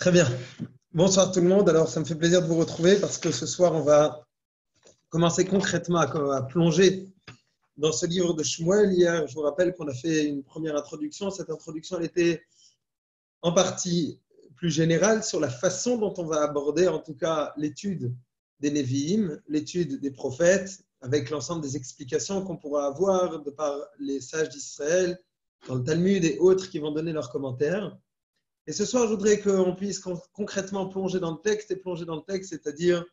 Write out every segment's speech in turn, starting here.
Très bien. Bonsoir tout le monde. Alors, ça me fait plaisir de vous retrouver parce que ce soir, on va commencer concrètement à plonger dans ce livre de Shmuel. Hier, je vous rappelle qu'on a fait une première introduction. Cette introduction, elle était en partie plus générale sur la façon dont on va aborder, en tout cas, l'étude des Nevi'im, l'étude des prophètes, avec l'ensemble des explications qu'on pourra avoir de par les sages d'Israël, dans le Talmud et autres qui vont donner leurs commentaires. Et ce soir, je voudrais qu'on puisse concrètement plonger dans le texte, c'est-à-dire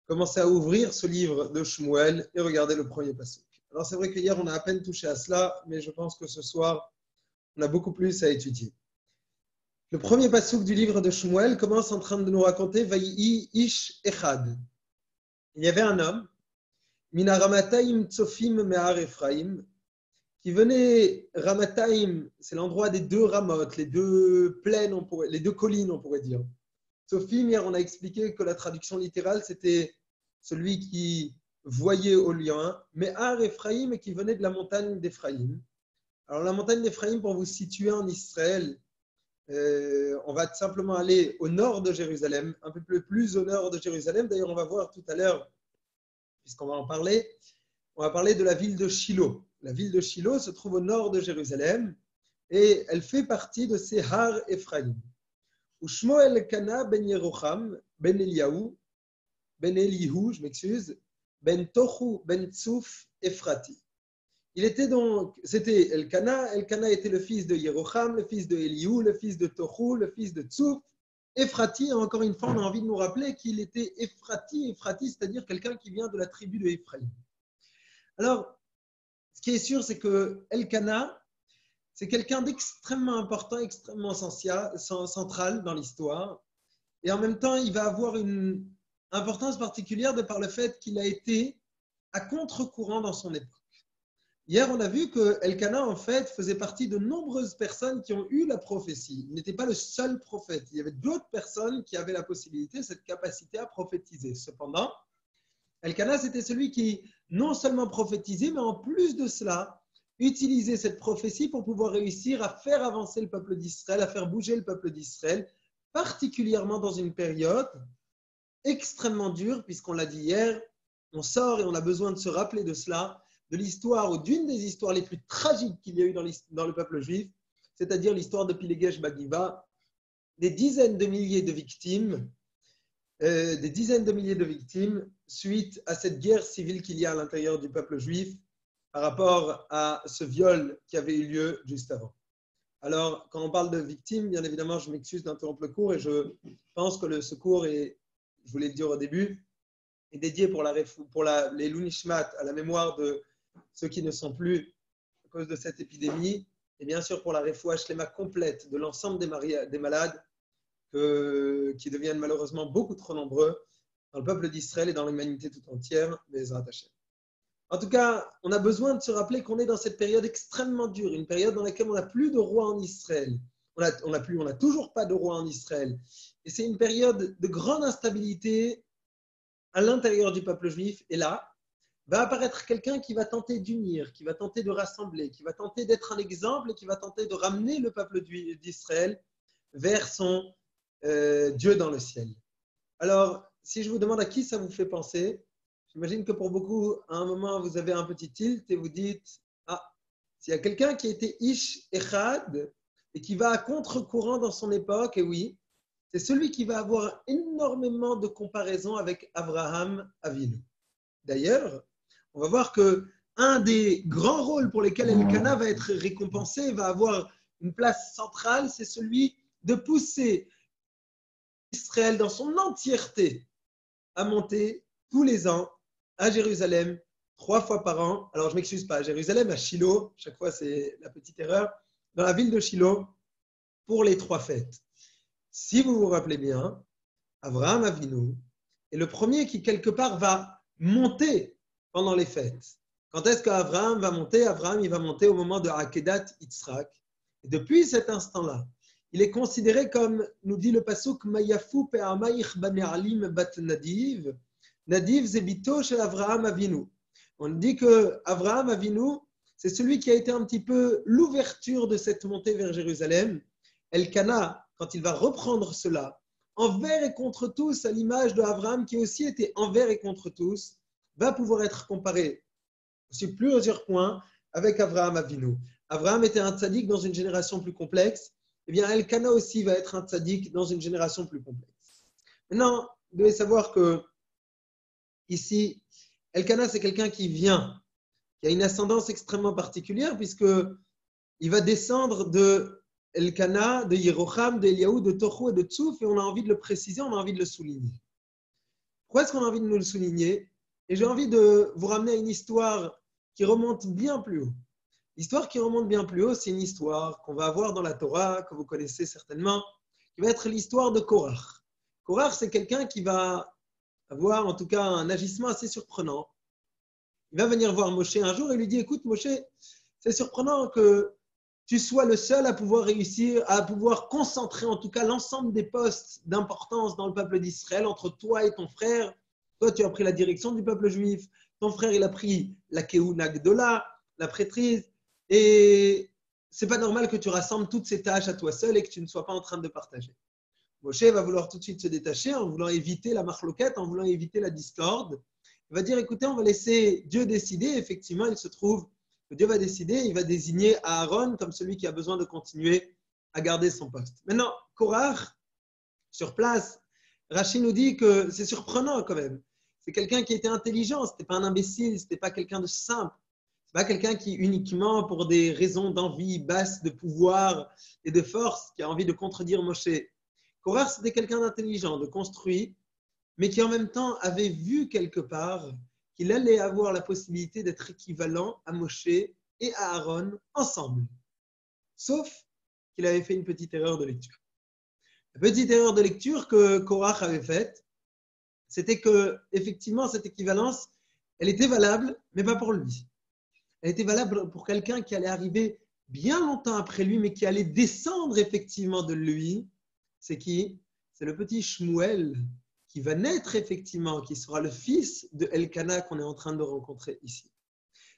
commencer à ouvrir ce livre de Shmuel et regarder le premier passouk. Alors c'est vrai qu'hier, on a à peine touché à cela, mais je pense que ce soir, on a beaucoup plus à étudier. Le premier passouk du livre de Shmuel commence en train de nous raconter Vayi Ish Echad. Il y avait un homme, Mina Ramataim Tsofim Me'ar Ephraim, qui venait, Ramataim, c'est l'endroit des deux ramotes, les deux plaines, les deux collines, on pourrait dire. Tsofim, hier, on a expliqué que la traduction littérale, c'était celui qui voyait au loin, Me'ar Ephraim, qui venait de la montagne d'Ephraïm. Alors, la montagne d'Ephraïm, pour vous situer en Israël, on va simplement aller au nord de Jérusalem, un peu plus au nord de Jérusalem. D'ailleurs, on va voir tout à l'heure, puisqu'on va en parler, on va parler de la ville de Shiloh. La ville de Shiloh se trouve au nord de Jérusalem et elle fait partie de Sehar Ephraim. Où Shmuel Kana ben Yerocham, ben Eliyahu, ben Tochu, ben Tsouf, Ephrati. C'était Elkana. Elkana était le fils de Yerocham, le fils de Eliyahu, le fils de Tochu, le fils de Tsouf. Ephrati, encore une fois, on a envie de nous rappeler qu'il était Ephrati, c'est-à-dire quelqu'un qui vient de la tribu de Ephraim. Alors, ce qui est sûr, c'est que Elkana, c'est quelqu'un d'extrêmement important, extrêmement central dans l'histoire. Et en même temps, il va avoir une importance particulière de par le fait qu'il a été à contre-courant dans son époque. Hier, on a vu que Elkana, en fait, faisait partie de nombreuses personnes qui ont eu la prophétie. Il n'était pas le seul prophète. Il y avait d'autres personnes qui avaient la possibilité, cette capacité à prophétiser. Cependant, Elkana, c'était celui qui non seulement prophétisait, mais en plus de cela, utilisait cette prophétie pour pouvoir réussir à faire avancer le peuple d'Israël, à faire bouger le peuple d'Israël, particulièrement dans une période extrêmement dure, puisqu'on l'a dit hier, on sort et on a besoin de se rappeler de cela, de l'histoire ou d'une des histoires les plus tragiques qu'il y a eu dans le peuple juif, c'est-à-dire l'histoire de Pilegesh Bagiva, des dizaines de milliers de victimes suite à cette guerre civile qu'il y a à l'intérieur du peuple juif par rapport à ce viol qui avait eu lieu juste avant. Alors, quand on parle de victimes, bien évidemment, je m'excuse d'interrompre le cours et je pense que ce cours est, je voulais le dire au début, est dédié pour les Lunishmat, à la mémoire de ceux qui ne sont plus à cause de cette épidémie, et bien sûr pour la refoua shlema complète de l'ensemble des malades qui deviennent malheureusement beaucoup trop nombreux dans le peuple d'Israël et dans l'humanité tout entière, Bezrat Hashem. En tout cas, on a besoin de se rappeler qu'on est dans cette période extrêmement dure, une période dans laquelle on n'a plus de roi en Israël. On n'a toujours pas de roi en Israël. Et c'est une période de grande instabilité à l'intérieur du peuple juif. Et là, va apparaître quelqu'un qui va tenter d'unir, qui va tenter de rassembler, qui va tenter d'être un exemple et qui va tenter de ramener le peuple d'Israël vers son Dieu dans le ciel. Alors, si je vous demande à qui ça vous fait penser, j'imagine que pour beaucoup, à un moment, vous avez un petit tilt et vous dites « Ah, s'il y a quelqu'un qui a été Ish Echad et qui va à contre-courant dans son époque, et oui, c'est celui qui va avoir énormément de comparaisons avec Abraham Avinu. » D'ailleurs, on va voir qu'un des grands rôles pour lesquels Elkana va être récompensé, va avoir une place centrale, c'est celui de pousser Israël dans son entièreté à monter tous les ans à Jérusalem, 3 fois par an. Alors, je ne m'excuse pas, à Jérusalem, à Shiloh, chaque fois c'est la petite erreur, dans la ville de Shiloh, pour les 3 fêtes. Si vous vous rappelez bien, Abraham Avinu est le premier qui, quelque part, va monter pendant les fêtes. Quand est-ce qu'Abraham va monter? Abraham, il va monter au moment de Akedat Yitzhak. Et depuis cet instant-là, il est considéré comme, nous dit le pasuk, Mayafu pe'amayich bane'alim bat Nadiv. Nadiv zebito shel Avraham Avinu. On dit que Avraham Avinu, c'est celui qui a été un petit peu l'ouverture de cette montée vers Jérusalem. Elkana, quand il va reprendre cela, envers et contre tous, à l'image d'Abraham qui aussi était envers et contre tous, va pouvoir être comparé sur plusieurs points avec Abraham Avinu. Abraham était un tzaddik dans une génération plus complexe. Eh bien, Elkana aussi va être un tzaddik dans une génération plus complexe. Maintenant, vous devez savoir que ici, Elkana, c'est quelqu'un qui vient, qui a une ascendance extrêmement particulière puisqu'il va descendre de Elkana, de Yerocham, de Eliaou, de Tochou et de Tsouf, et on a envie de le préciser, on a envie de le souligner. Pourquoi est-ce qu'on a envie de nous le souligner? Et j'ai envie de vous ramener à une histoire qui remonte bien plus haut. L'histoire qui remonte bien plus haut, c'est une histoire qu'on va avoir dans la Torah, que vous connaissez certainement, qui va être l'histoire de Korach. Korach, c'est quelqu'un qui va avoir en tout cas un agissement assez surprenant. Il va venir voir Moshe un jour et lui dit « Écoute Moshe, c'est surprenant que tu sois le seul à pouvoir réussir, à pouvoir concentrer en tout cas l'ensemble des postes d'importance dans le peuple d'Israël entre toi et ton frère. Toi, tu as pris la direction du peuple juif. Ton frère, il a pris la Keuna Gdola, la prêtrise. Et ce n'est pas normal que tu rassembles toutes ces tâches à toi seul et que tu ne sois pas en train de partager. » Moshe va vouloir tout de suite se détacher en voulant éviter la marloquette, en voulant éviter la discorde. Il va dire, écoutez, on va laisser Dieu décider. Effectivement, il se trouve que Dieu va décider, il va désigner Aaron comme celui qui a besoin de continuer à garder son poste. Maintenant, Korach, sur place, Rashi nous dit que c'est surprenant quand même. C'est quelqu'un qui était intelligent, ce n'était pas un imbécile, ce n'était pas quelqu'un de simple. Ce n'est pas quelqu'un qui, uniquement pour des raisons d'envie basse, de pouvoir et de force, qui a envie de contredire Moshe. Korach, c'était quelqu'un d'intelligent, de construit, mais qui en même temps avait vu quelque part qu'il allait avoir la possibilité d'être équivalent à Moshe et à Aaron ensemble. Sauf qu'il avait fait une petite erreur de lecture. La petite erreur de lecture que Korach avait faite, c'était que, effectivement, cette équivalence, elle était valable, mais pas pour lui. Elle était valable pour quelqu'un qui allait arriver bien longtemps après lui, mais qui allait descendre effectivement de lui. C'est qui? C'est le petit Shmuel qui va naître effectivement, qui sera le fils de Elkana qu'on est en train de rencontrer ici.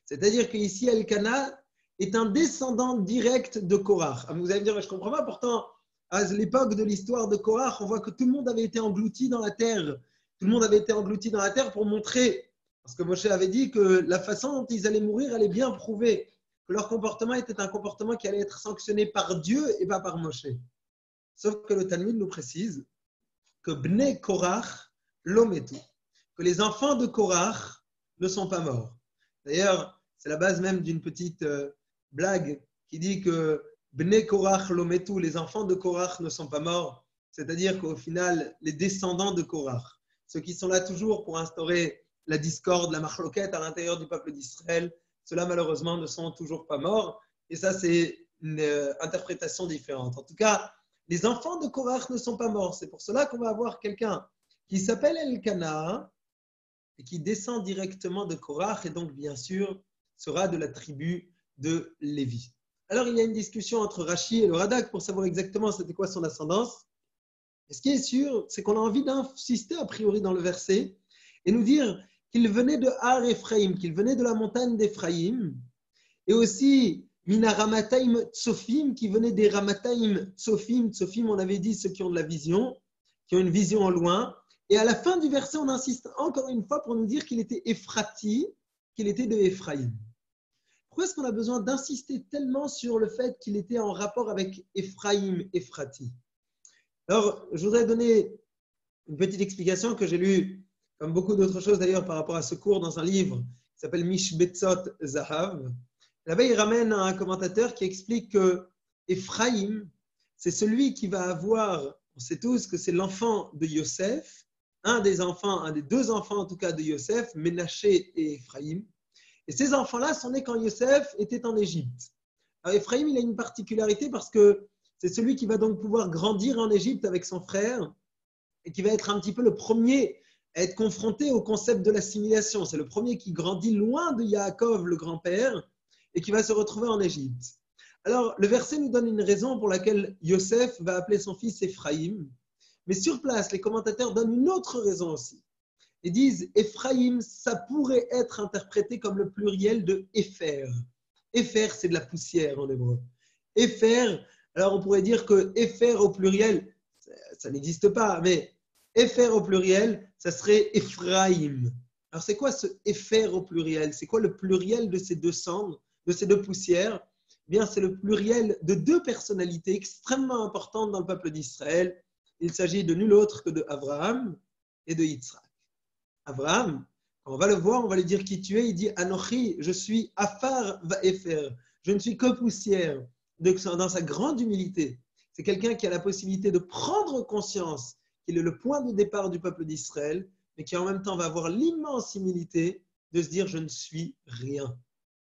C'est-à-dire qu'ici, Elkana est un descendant direct de Korach. Vous allez me dire, je ne comprends pas, pourtant, à l'époque de l'histoire de Korach, on voit que tout le monde avait été englouti dans la terre. Tout le monde avait été englouti dans la terre pour montrer, parce que Moshe avait dit que la façon dont ils allaient mourir allait bien prouver que leur comportement était un comportement qui allait être sanctionné par Dieu et pas par Moshe. Sauf que le Talmud nous précise que Bnei Korach l'ometu, que les enfants de Korach ne sont pas morts. D'ailleurs, c'est la base même d'une petite blague qui dit que Bnei Korach l'ometu, les enfants de Korach ne sont pas morts, c'est-à-dire qu'au final, les descendants de Korach, ceux qui sont là toujours pour instaurer la discorde, la marloquette à l'intérieur du peuple d'Israël, ceux-là malheureusement ne sont toujours pas morts. Et ça, c'est une interprétation différente. En tout cas, les enfants de Korach ne sont pas morts. C'est pour cela qu'on va avoir quelqu'un qui s'appelle Elkana et qui descend directement de Korach et donc, bien sûr, sera de la tribu de Lévi. Alors, il y a une discussion entre Rashi et le Radak pour savoir exactement c'était quoi son ascendance. Et ce qui est sûr, c'est qu'on a envie d'insister a priori dans le verset et nous dire qu'il venait de Har Ephraim, qu'il venait de la montagne d'Ephraïm, et aussi Mina Ramataim Tsofim, qui venait des Ramataim Tsofim. Tsofim, on avait dit ceux qui ont de la vision, qui ont une vision en loin. Et à la fin du verset, on insiste encore une fois pour nous dire qu'il était Ephrati, qu'il était de Ephraïm. Pourquoi est-ce qu'on a besoin d'insister tellement sur le fait qu'il était en rapport avec Ephraïm, Ephrati? Alors, je voudrais donner une petite explication que j'ai lue, comme beaucoup d'autres choses d'ailleurs, par rapport à ce cours dans un livre qui s'appelle Mishbetzot Zahav. Là-bas, il ramène un commentateur qui explique que Ephraïm, c'est celui qui va avoir, on sait tous que c'est l'enfant de Yosef, un des deux enfants en tout cas de Yosef, Ménaché et Ephraïm. Et ces enfants-là sont nés quand Yosef était en Égypte. Alors Ephraïm, il a une particularité parce que c'est celui qui va donc pouvoir grandir en Égypte avec son frère et qui va être un petit peu le premier à être confronté au concept de l'assimilation. C'est le premier qui grandit loin de Yaakov, le grand-père, et qui va se retrouver en Égypte. Alors, le verset nous donne une raison pour laquelle Yosef va appeler son fils Ephraïm. Mais sur place, les commentateurs donnent une autre raison aussi. Ils disent Ephraïm, ça pourrait être interprété comme le pluriel de Épher. Épher, c'est de la poussière en hébreu. Épher, alors on pourrait dire que Épher au pluriel, ça n'existe pas, mais Épher au pluriel, ça serait Ephraim. Alors, c'est quoi ce Épher au pluriel? C'est quoi le pluriel de ces deux cendres, de ces deux poussières? Eh bien, c'est le pluriel de deux personnalités extrêmement importantes dans le peuple d'Israël. Il s'agit de nul autre que de Abraham et de Yitzhak. Abraham, quand on va le voir, on va lui dire qui tu es. Il dit Anochi, je suis Afar Va'efer. Je ne suis que poussière. Dans sa grande humilité, c'est quelqu'un qui a la possibilité de prendre conscience qu'il est le point de départ du peuple d'Israël, mais qui en même temps va avoir l'immense humilité de se dire je ne suis rien.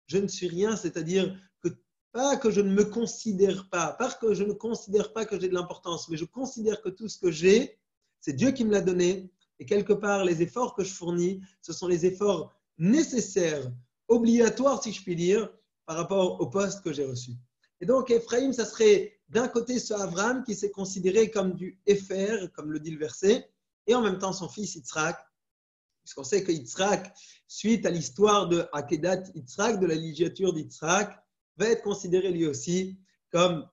Je ne suis rien, c'est-à-dire que pas que je ne me considère pas que je ne considère pas que j'ai de l'importance, mais je considère que tout ce que j'ai, c'est Dieu qui me l'a donné. Et quelque part, les efforts que je fournis, ce sont les efforts nécessaires, obligatoires, si je puis dire, par rapport au poste que j'ai reçu. Et donc, Ephraim, ça serait d'un côté ce Abraham qui s'est considéré comme du Épher, comme le dit le verset, et en même temps son fils Yitzhak, puisqu'on sait que Yitzhak, suite à l'histoire de Akedat Yitzhak, de la ligature d'Yitzhak, va être considéré lui aussi comme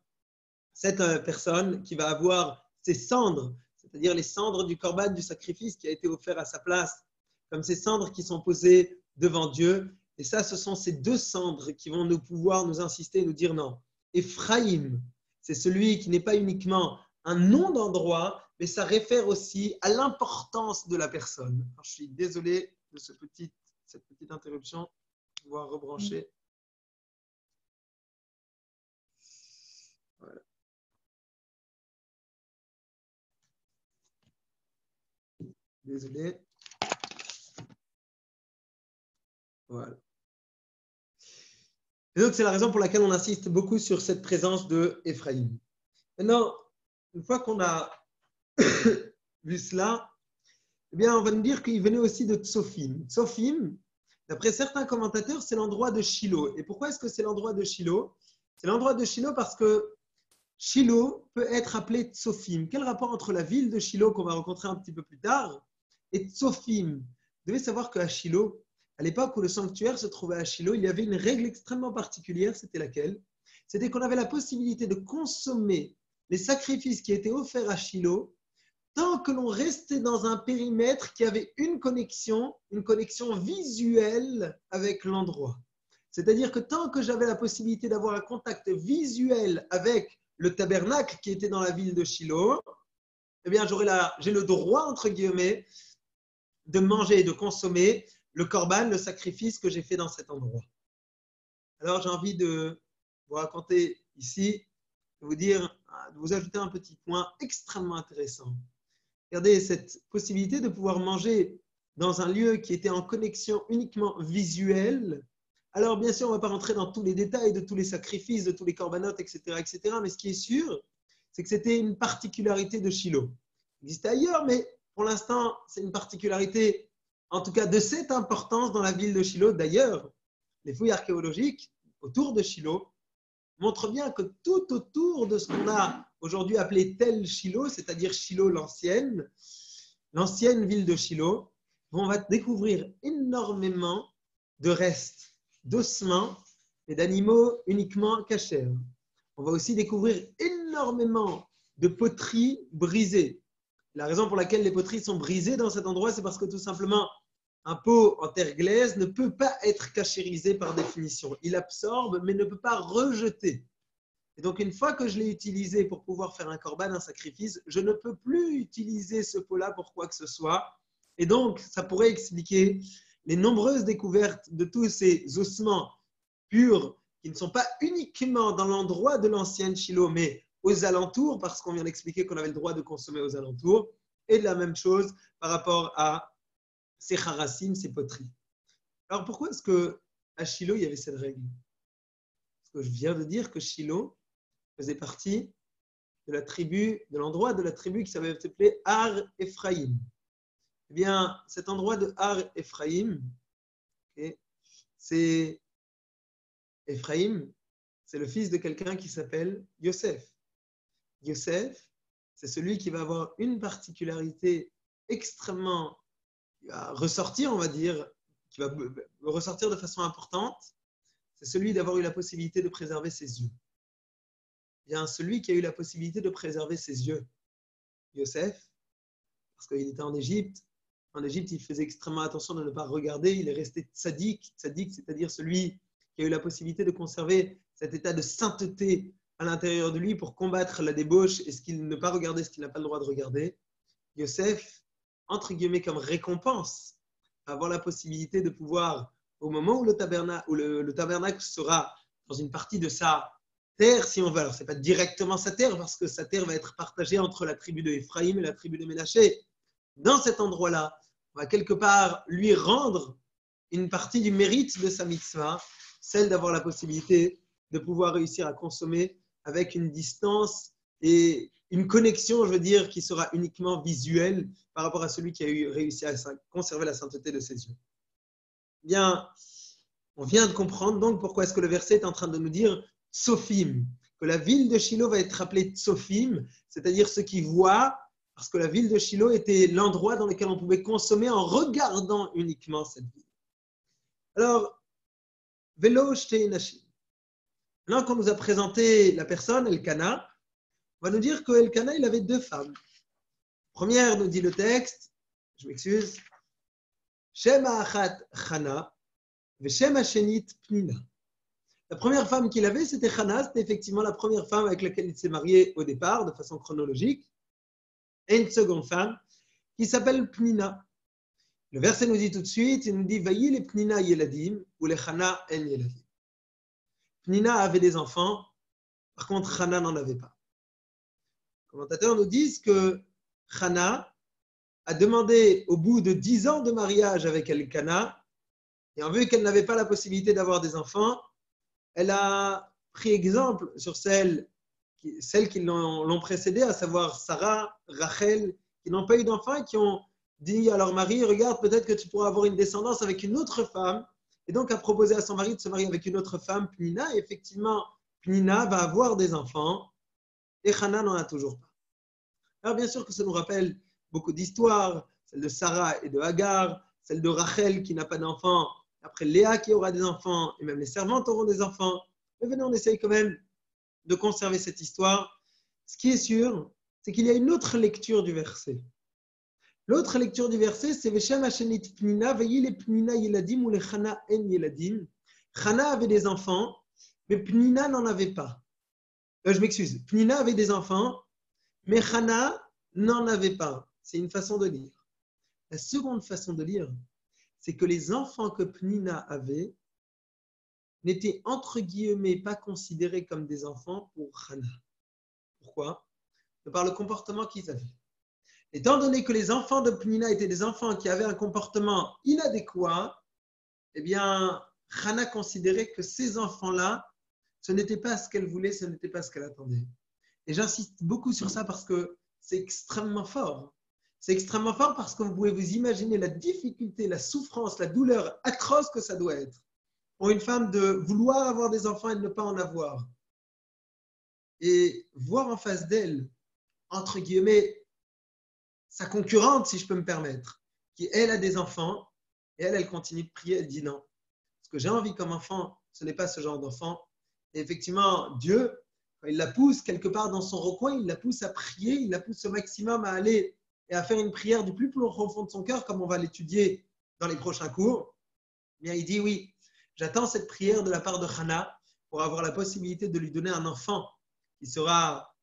cette personne qui va avoir ses cendres, c'est-à-dire les cendres du korban, du sacrifice qui a été offert à sa place, comme ces cendres qui sont posées devant Dieu. Et ça, ce sont ces deux cendres qui vont nous pouvoir nous insister et nous dire non. Ephraim, c'est celui qui n'est pas uniquement un nom d'endroit, mais ça réfère aussi à l'importance de la personne. Alors, je suis désolé de cette petite interruption. Je vais pouvoir rebrancher. Voilà. Désolé. Voilà. Et donc, c'est la raison pour laquelle on insiste beaucoup sur cette présence de Ephraim. Maintenant, une fois qu'on a vu cela, eh bien, on va nous dire qu'il venait aussi de Tsophim. Tsophim, d'après certains commentateurs, c'est l'endroit de Shiloh. Et pourquoi est-ce que c'est l'endroit de Shiloh? C'est l'endroit de Shiloh parce que Shiloh peut être appelé Tsophim. Quel rapport entre la ville de Shiloh, qu'on va rencontrer un petit peu plus tard, et Tsophim? Vous devez savoir qu'à Shiloh, à l'époque où le sanctuaire se trouvait à Shiloh, il y avait une règle extrêmement particulière, c'était laquelle? C'était qu'on avait la possibilité de consommer les sacrifices qui étaient offerts à Shiloh tant que l'on restait dans un périmètre qui avait une connexion visuelle avec l'endroit. C'est-à-dire que tant que j'avais la possibilité d'avoir un contact visuel avec le tabernacle qui était dans la ville de Shiloh, eh bien, j'ai le droit, entre guillemets, de manger et de consommer le korban, le sacrifice que j'ai fait dans cet endroit. Alors, j'ai envie de vous raconter ici, de vous ajouter un petit point extrêmement intéressant. Regardez cette possibilité de pouvoir manger dans un lieu qui était en connexion uniquement visuelle. Alors, bien sûr, on ne va pas rentrer dans tous les détails de tous les sacrifices, de tous les corbanotes, etc., mais ce qui est sûr, c'est que c'était une particularité de Shiloh. Il existait ailleurs, mais pour l'instant, c'est une particularité, en tout cas de cette importance dans la ville de Shiloh. D'ailleurs, les fouilles archéologiques autour de Shiloh montrent bien que tout autour de ce qu'on a aujourd'hui appelé Tel Shiloh, c'est-à-dire Shiloh l'ancienne ville de Shiloh, on va découvrir énormément de restes, d'ossements et d'animaux uniquement cachers. On va aussi découvrir énormément de poteries brisées. La raison pour laquelle les poteries sont brisées dans cet endroit, c'est parce que tout simplement, un pot en terre glaise ne peut pas être cachérisé par définition. Il absorbe, mais ne peut pas rejeter. Et donc, une fois que je l'ai utilisé pour pouvoir faire un korban, un sacrifice, je ne peux plus utiliser ce pot-là pour quoi que ce soit. Et donc, ça pourrait expliquer les nombreuses découvertes de tous ces ossements purs qui ne sont pas uniquement dans l'endroit de l'ancienne Shiloh, mais aux alentours, parce qu'on vient d'expliquer qu'on avait le droit de consommer aux alentours, et de la même chose par rapport à ces harassim, ces poteries. Alors, pourquoi est-ce qu'à Shiloh, il y avait cette règle? Parce que je viens de dire que Shiloh faisait partie de l'endroit de la tribu qui s'appelait Har Ephraim. Eh bien, cet endroit de Har Ephraim, c'est Ephraim, c'est le fils de quelqu'un qui s'appelle Yosef. Yosef, c'est celui qui va avoir une particularité extrêmement, qui va ressortir, on va dire, qui va ressortir de façon importante, c'est celui d'avoir eu la possibilité de préserver ses yeux. Eh bien, celui qui a eu la possibilité de préserver ses yeux, Yosef, parce qu'il était en Égypte. En Égypte, il faisait extrêmement attention de ne pas regarder. Il est resté tzaddik, c'est-à-dire celui qui a eu la possibilité de conserver cet état de sainteté à l'intérieur de lui pour combattre la débauche et ne pas regarder ce qu'il n'a pas le droit de regarder. Yosef, entre guillemets, comme récompense, avoir la possibilité de pouvoir, au moment où le tabernacle sera dans une partie de sa terre, si on veut. Alors, ce n'est pas directement sa terre, parce que sa terre va être partagée entre la tribu de Ephraïm et la tribu de Ménaché. Dans cet endroit-là, on va quelque part lui rendre une partie du mérite de sa mitzvah, celle d'avoir la possibilité de pouvoir réussir à consommer avec une distance et une connexion, je veux dire, qui sera uniquement visuelle par rapport à celui qui a réussi à conserver la sainteté de ses yeux. Bien, on vient de comprendre donc pourquoi est-ce que le verset est en train de nous dire Tsophim, que la ville de Shilo va être appelée Tsophim, c'est-à-dire ceux qui voient, parce que la ville de Shilo était l'endroit dans lequel on pouvait consommer en regardant uniquement cette ville. Alors, Velo Shtei Nashim. Maintenant qu'on nous a présenté la personne, Elkana, on va nous dire que Elkana, il avait deux femmes. Première, nous dit le texte, je m'excuse, Shema Achat Chana, Veshema Shenit Pnina. La première femme qu'il avait, c'était Chana, c'était effectivement la première femme avec laquelle il s'est marié au départ, de façon chronologique. Et une seconde femme qui s'appelle Pnina. Le verset nous dit tout de suite, il nous dit Vayi le Pnina Yeladim ou le Chana en Yeladim. Pnina avait des enfants, par contre Chana n'en avait pas. Les commentateurs nous disent que Chana a demandé au bout de 10 ans de mariage avec Elkana, et en vue qu'elle n'avait pas la possibilité d'avoir des enfants, elle a pris exemple sur celles qui l'ont précédée, à savoir Sarah, Rachel, qui n'ont pas eu d'enfants et qui ont dit à leur mari, regarde, peut-être que tu pourras avoir une descendance avec une autre femme, et donc a proposé à son mari de se marier avec une autre femme, Pnina, et effectivement, Pnina va avoir des enfants, et Chana n'en a toujours pas. Alors bien sûr que ça nous rappelle beaucoup d'histoires, celle de Sarah et de Hagar, celle de Rachel qui n'a pas d'enfants, après Léa qui aura des enfants, et même les servantes auront des enfants. Mais venez, on essaye quand même de conserver cette histoire. Ce qui est sûr, c'est qu'il y a une autre lecture du verset. L'autre lecture du verset, c'est Veshem Hashenit Pnina, Veyi le Pnina Yeladim ou le Chana en Yeladim. Chana avait des enfants, mais Pnina n'en avait pas. Je m'excuse. Pnina avait des enfants, mais Chana n'en avait pas. C'est une façon de lire. La seconde façon de lire, c'est que les enfants que Pnina avait n'étaient entre guillemets pas considérés comme des enfants pour Chana. Pourquoi ? Par le comportement qu'ils avaient. Étant donné que les enfants de Pnina étaient des enfants qui avaient un comportement inadéquat, eh bien, Chana considérait que ces enfants-là, ce n'était pas ce qu'elle voulait, ce n'était pas ce qu'elle attendait. Et j'insiste beaucoup sur ça parce que c'est extrêmement fort. C'est extrêmement fort parce que vous pouvez vous imaginer la difficulté, la souffrance, la douleur atroce que ça doit être pour une femme de vouloir avoir des enfants et de ne pas en avoir. Et voir en face d'elle, entre guillemets, sa concurrente, si je peux me permettre, qui elle a des enfants, et elle continue de prier, elle dit non. Ce que j'ai envie comme enfant, ce n'est pas ce genre d'enfant. Et effectivement, Dieu, quand il la pousse quelque part dans son recoin, il la pousse à prier, il la pousse au maximum à aller et à faire une prière du plus profond de son cœur, comme on va l'étudier dans les prochains cours. Bien, il dit oui, j'attends cette prière de la part de Chana pour avoir la possibilité de lui donner un enfant qui sera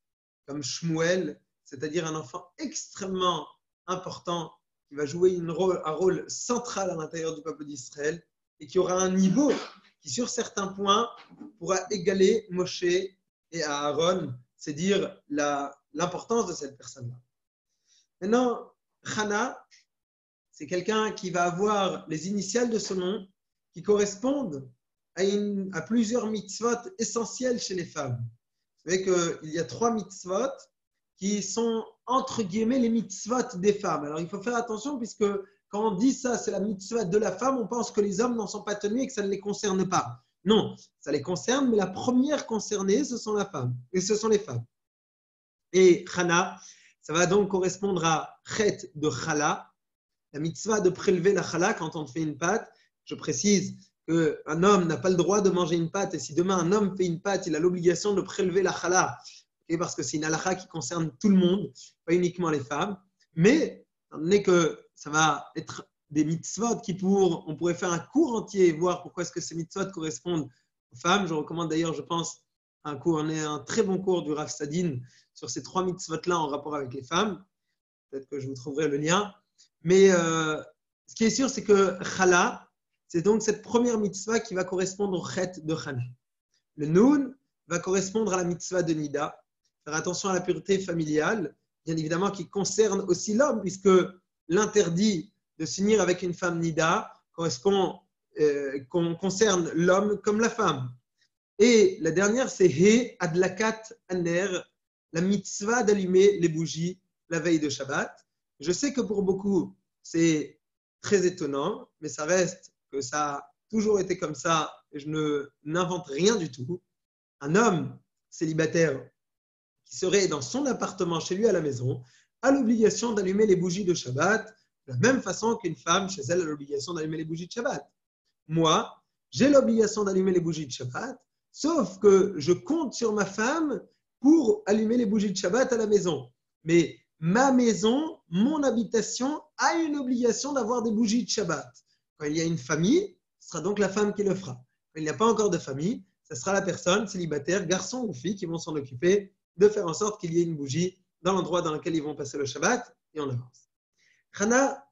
comme Shmuel, c'est-à-dire un enfant extrêmement important qui va jouer un rôle central à l'intérieur du peuple d'Israël et qui aura un niveau qui, sur certains points, pourra égaler Moshe et Aaron, c'est dire l'importance de cette personne-là. Maintenant, Chana, c'est quelqu'un qui va avoir les initiales de son nom qui correspondent à plusieurs mitzvot essentiels chez les femmes. Vous savez qu'il y a 3 mitzvot qui sont entre guillemets les mitzvot des femmes. Alors il faut faire attention puisque quand on dit ça, c'est la mitzvah de la femme, on pense que les hommes n'en sont pas tenus et que ça ne les concerne pas. Non, ça les concerne, mais la première concernée, ce sont les femmes. Et Chana, ça va donc correspondre à Chet de Chala, la mitzvah de prélever la Chala quand on fait une pâte. Je précise qu'un homme n'a pas le droit de manger une pâte et si demain un homme fait une pâte, il a l'obligation de prélever la Chala. et parce que c'est une halakha qui concerne tout le monde, pas uniquement les femmes. Mais, étant donné que ça va être des mitzvot on pourrait faire un cours entier et voir pourquoi est-ce que ces mitzvot correspondent aux femmes. Je recommande d'ailleurs, je pense, un très bon cours du Rav Sadin sur ces 3 mitzvot-là en rapport avec les femmes. Peut-être que je vous trouverai le lien. Mais ce qui est sûr, c'est que Chala, c'est donc cette première mitzvah qui va correspondre au chet de Chana. Le Noun va correspondre à la mitzvah de Nida. Faire attention à la pureté familiale, bien évidemment, qui concerne aussi l'homme, puisque l'interdit de s'unir avec une femme Nida concerne l'homme comme la femme. Et la dernière, c'est He Adlakat Aner, la mitzvah d'allumer les bougies la veille de Shabbat. Je sais que pour beaucoup, c'est très étonnant, mais ça reste que ça a toujours été comme ça et je n'invente rien du tout. Un homme célibataire qui serait dans son appartement chez lui à la maison a l'obligation d'allumer les bougies de Shabbat de la même façon qu'une femme chez elle a l'obligation d'allumer les bougies de Shabbat. Moi, j'ai l'obligation d'allumer les bougies de Shabbat, sauf que je compte sur ma femme pour allumer les bougies de Shabbat à la maison. Mais ma maison, mon habitation a une obligation d'avoir des bougies de Shabbat. Quand il y a une famille, ce sera donc la femme qui le fera. Quand il n'y a pas encore de famille, ce sera la personne célibataire, garçon ou fille, qui vont s'en occuper de faire en sorte qu'il y ait une bougie dans l'endroit dans lequel ils vont passer le Shabbat, et on avance. Chana,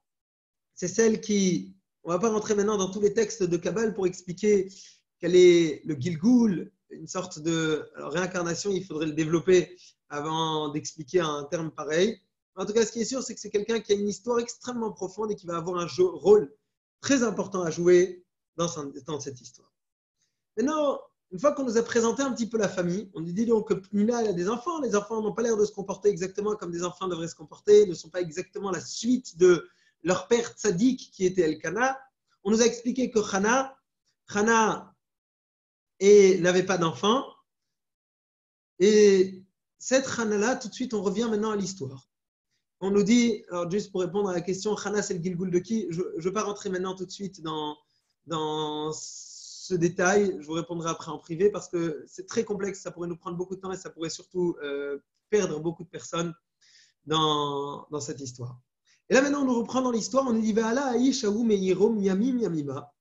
c'est celle qui... On ne va pas rentrer maintenant dans tous les textes de Kabbale pour expliquer quel est le Gilgul, une sorte de réincarnation, il faudrait le développer avant d'expliquer un terme pareil. En tout cas, ce qui est sûr, c'est que c'est quelqu'un qui a une histoire extrêmement profonde et qui va avoir un rôle très important à jouer dans cette histoire. Maintenant, une fois qu'on nous a présenté un petit peu la famille, on nous dit donc que Pnina a des enfants. Les enfants n'ont pas l'air de se comporter exactement comme des enfants devraient se comporter, ne sont pas exactement la suite de leur père tzaddik qui était Elkana. On nous a expliqué que Chana n'avait pas d'enfant. Et cette Chana-là, tout de suite, on revient maintenant à l'histoire. On nous dit, alors juste pour répondre à la question, Chana, c'est le Gilgul de qui? Je ne vais pas rentrer maintenant tout de suite dans ce détail. Je vous répondrai après en privé parce que c'est très complexe, ça pourrait nous prendre beaucoup de temps et ça pourrait surtout perdre beaucoup de personnes dans cette histoire. Et là, maintenant, on nous reprend dans l'histoire. On nous dit Ve'ala ha'ish hahu me'irom yamim yamima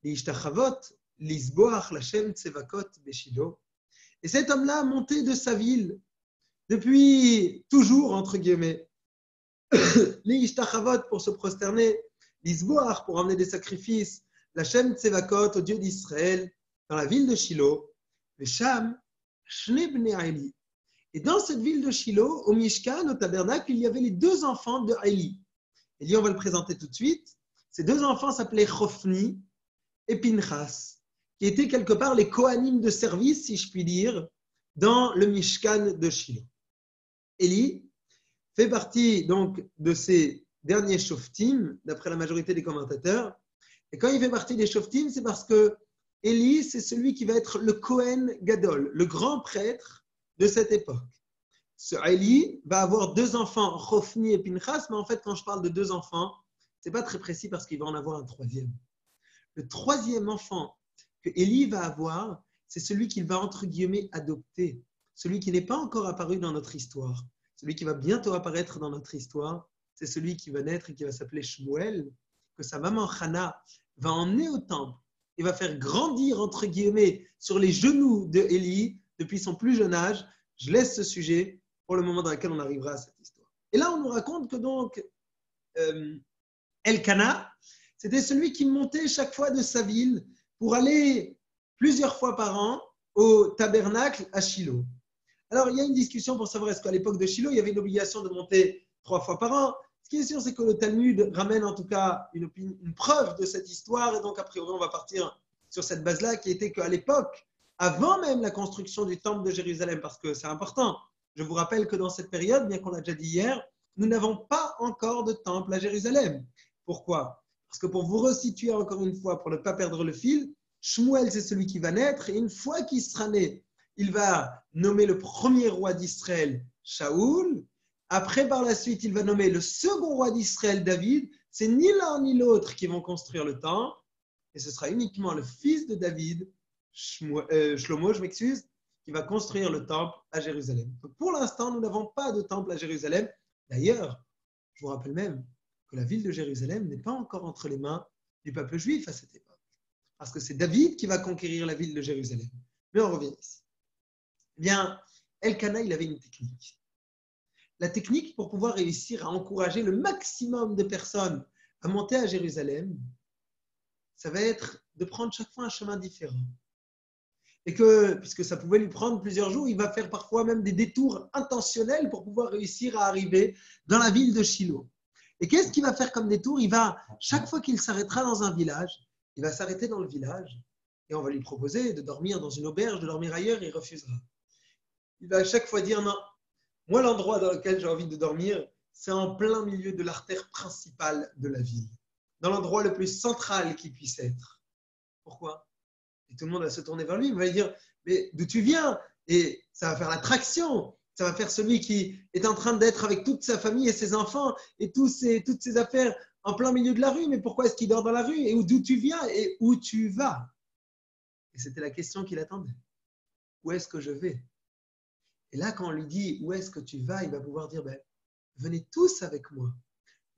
li'ishtachavot lisboach l'Hashem tsevakot beshilo. Et cet homme-là a monté de sa ville depuis toujours, entre guillemets, li'ishtachavot pour se prosterner, lisboach pour emmener des sacrifices, l'Hashem tsevakot au Dieu d'Israël, dans la ville de Shilo, Vesham shne bnei Eli. Et dans cette ville de Shilo, au Mishkan, au tabernacle, il y avait les 2 enfants de Eli. Eli, on va le présenter tout de suite. Ces 2 enfants s'appelaient Chofni et Pinchas, qui étaient quelque part les Kohanim de service, si je puis dire, dans le Mishkan de Shilo. Eli fait partie donc de ces derniers Shoftim, d'après la majorité des commentateurs. Et quand il fait partie des Shoftim, c'est parce que Eli, c'est celui qui va être le Kohen Gadol, le grand prêtre de cette époque. Ce Eli va avoir 2 enfants, Chofni et Pinchas, mais en fait, quand je parle de 2 enfants, ce n'est pas très précis parce qu'il va en avoir un 3e. Le 3e enfant que Eli va avoir, c'est celui qu'il va, entre guillemets, adopter, celui qui n'est pas encore apparu dans notre histoire, celui qui va bientôt apparaître dans notre histoire, c'est celui qui va naître et qui va s'appeler Shmuel, que sa maman Chana va emmener au temple et va faire grandir, entre guillemets, sur les genoux de Eli depuis son plus jeune âge. Je laisse ce sujet pour le moment dans lequel on arrivera à cette histoire. Et là, on nous raconte que donc Elkana, c'était celui qui montait chaque fois de sa ville pour aller plusieurs fois par an au tabernacle à Shilo. Alors, il y a une discussion pour savoir est-ce qu'à l'époque de Shilo, il y avait une obligation de monter 3 fois par an. Ce qui est sûr, c'est que le Talmud ramène en tout cas une preuve de cette histoire. Et donc, a priori, on va partir sur cette base-là qui était qu'à l'époque, avant même la construction du temple de Jérusalem, parce que c'est important, je vous rappelle que dans cette période, bien qu'on l'a déjà dit hier, nous n'avons pas encore de temple à Jérusalem. Pourquoi? Parce que pour vous resituer encore une fois, pour ne pas perdre le fil, Shmuel, c'est celui qui va naître, et une fois qu'il sera né, il va nommer le premier roi d'Israël, Shaoul. Après, par la suite, il va nommer le second roi d'Israël, David. C'est ni l'un ni l'autre qui vont construire le temple, et ce sera uniquement le fils de David, Shlomo, qui va construire le temple à Jérusalem. Donc, pour l'instant, nous n'avons pas de temple à Jérusalem. D'ailleurs, je vous rappelle même que la ville de Jérusalem n'est pas encore entre les mains du peuple juif à cette époque. Parce que c'est David qui va conquérir la ville de Jérusalem. Mais on revient ici. Eh bien, Elkana, il avait une technique. La technique pour pouvoir réussir à encourager le maximum de personnes à monter à Jérusalem, ça va être de prendre chaque fois un chemin différent. Et que, puisque ça pouvait lui prendre plusieurs jours, il va faire parfois même des détours intentionnels pour pouvoir réussir à arriver dans la ville de Shiloh. Et qu'est-ce qu'il va faire comme détour? Il va, chaque fois qu'il s'arrêtera dans un village, il va s'arrêter dans le village et on va lui proposer de dormir dans une auberge, de dormir ailleurs, et il refusera. Il va à chaque fois dire non, moi l'endroit dans lequel j'ai envie de dormir, c'est en plein milieu de l'artère principale de la ville, dans l'endroit le plus central qui puisse être. Pourquoi? Et tout le monde va se tourner vers lui, il va lui dire mais d'où tu viens? Et ça va faire l'attraction, ça va faire celui qui est en train d'être avec toute sa famille et ses enfants et toutes ses affaires en plein milieu de la rue. Mais pourquoi est-ce qu'il dort dans la rue? Et d'où tu viens et où tu vas? Et c'était la question qu'il attendait. Où est-ce que je vais? Et là, quand on lui dit où est-ce que tu vas, il va pouvoir dire ben, venez tous avec moi.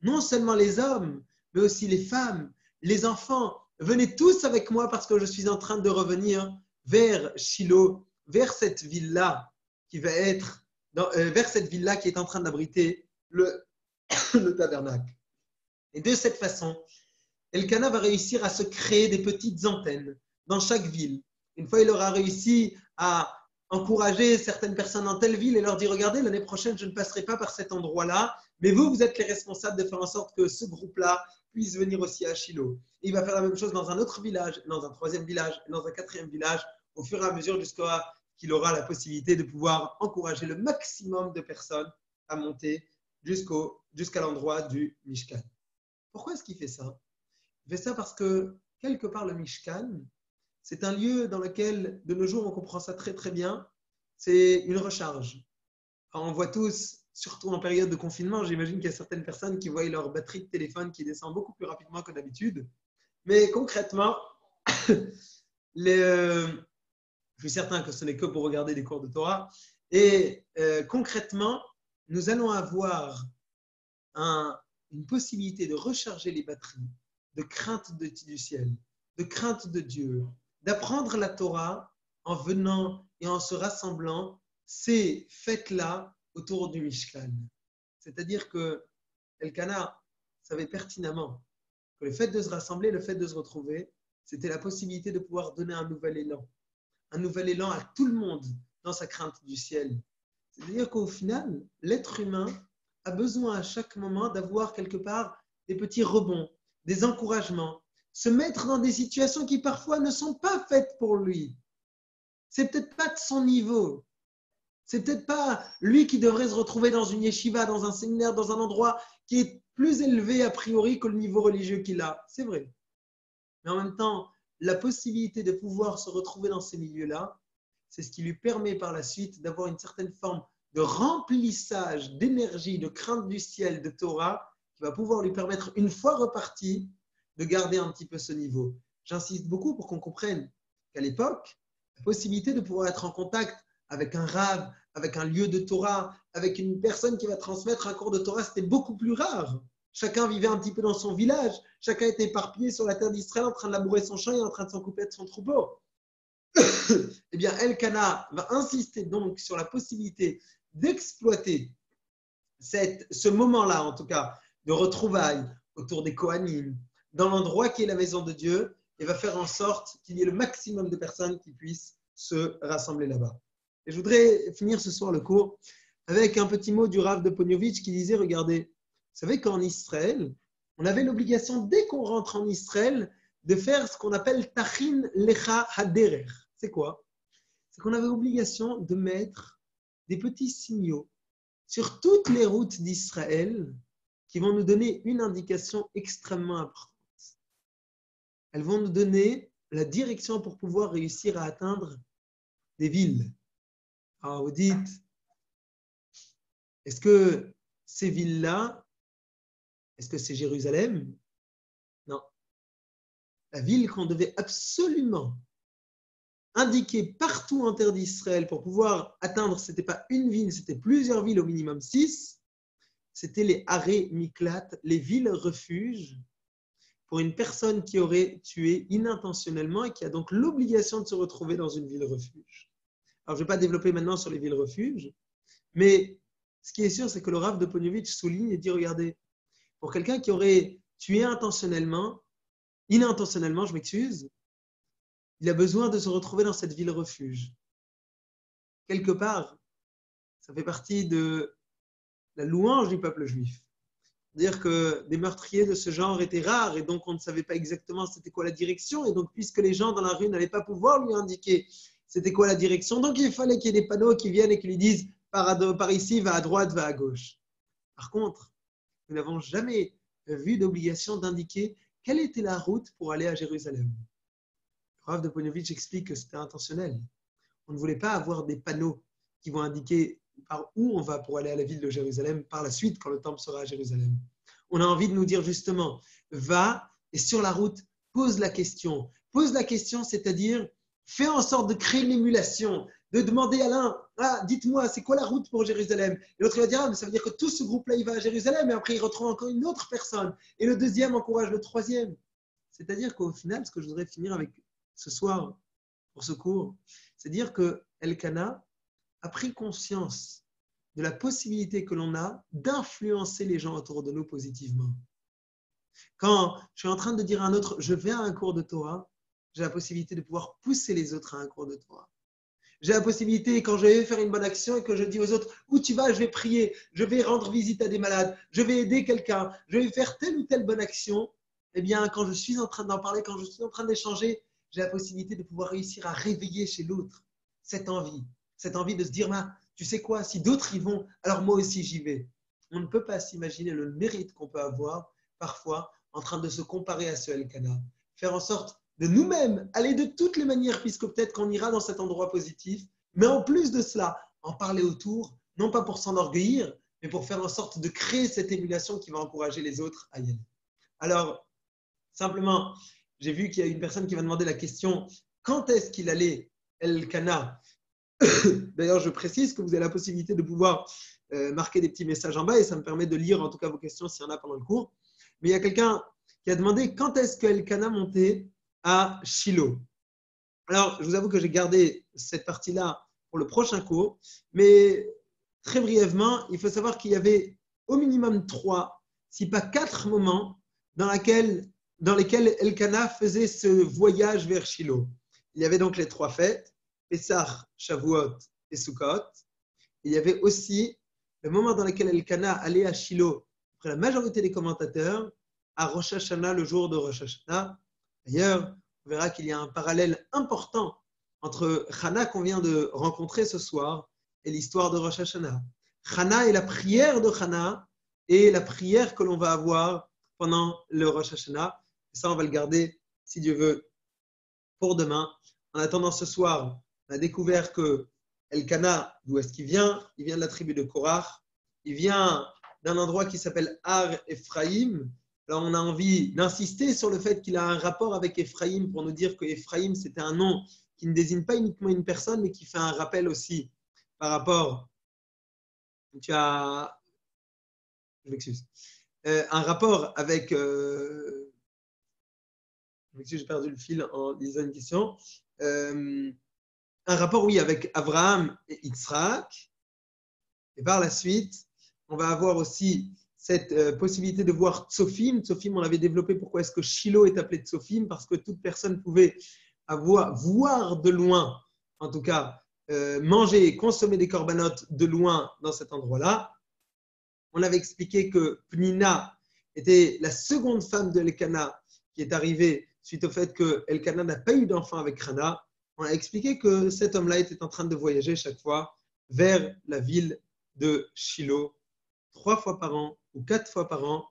Non seulement les hommes, mais aussi les femmes, les enfants. Venez tous avec moi parce que je suis en train de revenir vers Shiloh, vers cette ville-là qui va être, vers cette ville-là qui est en train d'abriter le tabernacle. Et de cette façon, Elkana va réussir à se créer des petites antennes dans chaque ville. Une fois, il aura réussi à encourager certaines personnes dans telle ville et leur dire regardez, l'année prochaine, je ne passerai pas par cet endroit-là, mais vous êtes les responsables de faire en sorte que ce groupe-là puisse venir aussi à Shiloh. Et il va faire la même chose dans un autre village, dans un troisième village, dans un quatrième village, au fur et à mesure jusqu'à qu'il aura la possibilité de pouvoir encourager le maximum de personnes à monter jusqu'à l'endroit du Mishkan. Pourquoi est-ce qu'il fait ça? Il fait ça parce que, quelque part, le Mishkan, c'est un lieu dans lequel, de nos jours, on comprend ça très très bien, c'est une recharge. Alors, on voit tous, surtout en période de confinement, j'imagine qu'il y a certaines personnes qui voient leur batterie de téléphone qui descend beaucoup plus rapidement que d'habitude. Mais concrètement, je suis certain que ce n'est que pour regarder des cours de Torah. Et concrètement, nous allons avoir une possibilité de recharger les batteries, de crainte du ciel, de crainte de Dieu, d'apprendre la Torah en venant et en se rassemblant ces fêtes-là autour du Mishkan. C'est-à-dire que Elkana savait pertinemment que le fait de se rassembler, le fait de se retrouver, c'était la possibilité de pouvoir donner un nouvel élan à tout le monde dans sa crainte du ciel. C'est-à-dire qu'au final, l'être humain a besoin à chaque moment d'avoir quelque part des petits rebonds, des encouragements, se mettre dans des situations qui parfois ne sont pas faites pour lui. C'est peut-être pas de son niveau. C'est peut-être pas lui qui devrait se retrouver dans une yeshiva, dans un séminaire, dans un endroit qui est plus élevé a priori que le niveau religieux qu'il a. C'est vrai. Mais en même temps, la possibilité de pouvoir se retrouver dans ces milieux-là, c'est ce qui lui permet par la suite d'avoir une certaine forme de remplissage d'énergie, de crainte du ciel, de Torah, qui va pouvoir lui permettre, une fois reparti, de garder un petit peu ce niveau. J'insiste beaucoup pour qu'on comprenne qu'à l'époque, la possibilité de pouvoir être en contact avec un rav, avec un lieu de Torah, avec une personne qui va transmettre un cours de Torah, c'était beaucoup plus rare. Chacun vivait un petit peu dans son village, chacun était éparpillé sur la terre d'Israël en train de labourer son champ et en train de s'occuper de son troupeau. Eh bien, Elkana va insister donc sur la possibilité d'exploiter ce moment-là, en tout cas, de retrouvailles autour des Kohanim, dans l'endroit qui est la maison de Dieu, et va faire en sorte qu'il y ait le maximum de personnes qui puissent se rassembler là-bas. Et je voudrais finir ce soir le cours avec un petit mot du Rav de Poniovitch qui disait, regardez, vous savez qu'en Israël, on avait l'obligation, dès qu'on rentre en Israël, de faire ce qu'on appelle Tachin Lecha Haderer. C'est quoi? C'est qu'on avait l'obligation de mettre des petits signaux sur toutes les routes d'Israël qui vont nous donner une indication extrêmement importante. Elles vont nous donner la direction pour pouvoir réussir à atteindre des villes. Alors vous dites, est-ce que ces villes-là, est-ce que c'est Jérusalem? Non. La ville qu'on devait absolument indiqué partout en terre d'Israël pour pouvoir atteindre, ce n'était pas une ville, c'était plusieurs villes, au minimum 6. C'était les Aré Miklat, les villes refuges pour une personne qui aurait tué inintentionnellement et qui a donc l'obligation de se retrouver dans une ville refuge. Alors, je ne vais pas développer maintenant sur les villes refuges, mais ce qui est sûr, c'est que le Rav de Poniovitch souligne et dit, regardez, pour quelqu'un qui aurait tué inintentionnellement, je m'excuse, il a besoin de se retrouver dans cette ville refuge. Quelque part, ça fait partie de la louange du peuple juif. Dire que des meurtriers de ce genre étaient rares et donc on ne savait pas exactement c'était quoi la direction. Et donc, puisque les gens dans la rue n'allaient pas pouvoir lui indiquer c'était quoi la direction, donc il fallait qu'il y ait des panneaux qui viennent et qui lui disent par ici, va à droite, va à gauche. Par contre, nous n'avons jamais vu d'obligation d'indiquer quelle était la route pour aller à Jérusalem. Le Rav de Poniovitch explique que c'était intentionnel. On ne voulait pas avoir des panneaux qui vont indiquer par où on va pour aller à la ville de Jérusalem par la suite quand le temple sera à Jérusalem. On a envie de nous dire justement, va et sur la route, pose la question. Pose la question, c'est-à-dire, fais en sorte de créer l'émulation, de demander à l'un, dites-moi, c'est quoi la route pour Jérusalem? Et l'autre va dire, mais ça veut dire que tout ce groupe-là, il va à Jérusalem, et après il retrouve encore une autre personne. Et le deuxième encourage le troisième. C'est-à-dire qu'au final, ce que je voudrais finir avec ce soir, pour ce cours, c'est dire que Elkana a pris conscience de la possibilité que l'on a d'influencer les gens autour de nous positivement. Quand je suis en train de dire à un autre, je vais à un cours de Torah, j'ai la possibilité de pouvoir pousser les autres à un cours de Torah. J'ai la possibilité, quand je vais faire une bonne action et que je dis aux autres, où tu vas, je vais prier, je vais rendre visite à des malades, je vais aider quelqu'un, je vais faire telle ou telle bonne action, eh bien, quand je suis en train d'en parler, quand je suis en train d'échanger, j'ai la possibilité de pouvoir réussir à réveiller chez l'autre cette envie de se dire, tu sais quoi, si d'autres y vont, alors moi aussi j'y vais. On ne peut pas s'imaginer le mérite qu'on peut avoir parfois en train de se comparer à ce Elkana. Faire en sorte de nous-mêmes aller de toutes les manières, puisque peut-être qu'on ira dans cet endroit positif, mais en plus de cela, en parler autour, non pas pour s'enorgueillir, mais pour faire en sorte de créer cette émulation qui va encourager les autres à y aller. Alors, simplement, j'ai vu qu'il y a une personne qui m'a demandé la question, quand est-ce qu'il allait Elkana? D'ailleurs, je précise que vous avez la possibilité de pouvoir marquer des petits messages en bas et ça me permet de lire en tout cas vos questions s'il y en a pendant le cours. Mais il y a quelqu'un qui a demandé quand est-ce qu'Elkana montait à Shiloh. Alors, je vous avoue que j'ai gardé cette partie-là pour le prochain cours, mais très brièvement, il faut savoir qu'il y avait au minimum 3, si pas 4 moments dans lesquels Elkana faisait ce voyage vers Shiloh. Il y avait donc les 3 fêtes, Pessah, Shavuot et Sukkot. Il y avait aussi le moment dans lequel Elkana allait à Shiloh, après la majorité des commentateurs, à Rosh Hashanah, le jour de Rosh Hashanah. D'ailleurs, on verra qu'il y a un parallèle important entre Hana qu'on vient de rencontrer ce soir et l'histoire de Rosh Hashanah. Hana est la prière de Hana et la prière que l'on va avoir pendant le Rosh Hashanah. Et ça, on va le garder, si Dieu veut, pour demain. En attendant ce soir, on a découvert que Elkana, d'où est-ce qu'il vient? Il vient de la tribu de Korach. Il vient d'un endroit qui s'appelle Har Ephraim. Alors, on a envie d'insister sur le fait qu'il a un rapport avec Ephraim pour nous dire que Ephraim, c'était un nom qui ne désigne pas uniquement une personne, mais qui fait un rappel aussi par rapport. Tu as. Je m'excuse. Un rapport avec. Je m'excuse, j'ai perdu le fil en lisant une question. Un rapport, oui, avec Abraham et Yitzhak. Et par la suite, on va avoir aussi cette possibilité de voir Tsofim. Tsofim, on l'avait développé. Pourquoi est-ce que Shiloh est appelé Tsofim? Parce que toute personne pouvait voir de loin, en tout cas, manger et consommer des corbanotes de loin dans cet endroit-là. On avait expliqué que Pnina était la seconde femme de Elkana qui est arrivée suite au fait que Elkana n'a pas eu d'enfant avec Hana. On a expliqué que cet homme-là était en train de voyager chaque fois vers la ville de Shiloh, 3 fois par an ou 4 fois par an.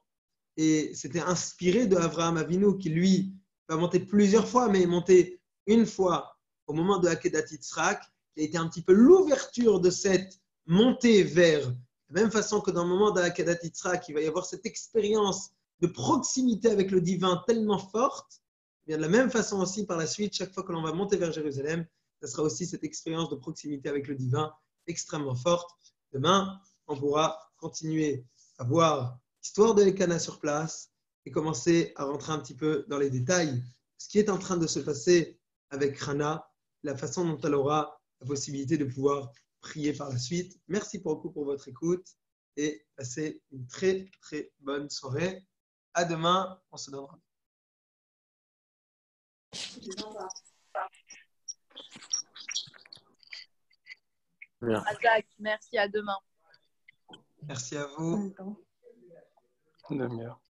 Et c'était inspiré de Avraham Avinu qui, lui, va monter plusieurs fois, mais est monté une fois au moment de Akedat Yitzhak, qui a été un petit peu l'ouverture de cette montée vers, de la même façon que dans le moment de Akedat Yitzhak, il va y avoir cette expérience de proximité avec le divin tellement forte. Et bien de la même façon aussi, par la suite, chaque fois que l'on va monter vers Jérusalem, ça sera aussi cette expérience de proximité avec le divin extrêmement forte. Demain, on pourra continuer à voir l'histoire de Elkana sur place et commencer à rentrer un petit peu dans les détails. Ce qui est en train de se passer avec Rana, la façon dont elle aura la possibilité de pouvoir prier par la suite. Merci beaucoup pour votre écoute et passez une très, très bonne soirée. À demain, on se donnera. Merci, à demain. Merci à vous. Demi-heure.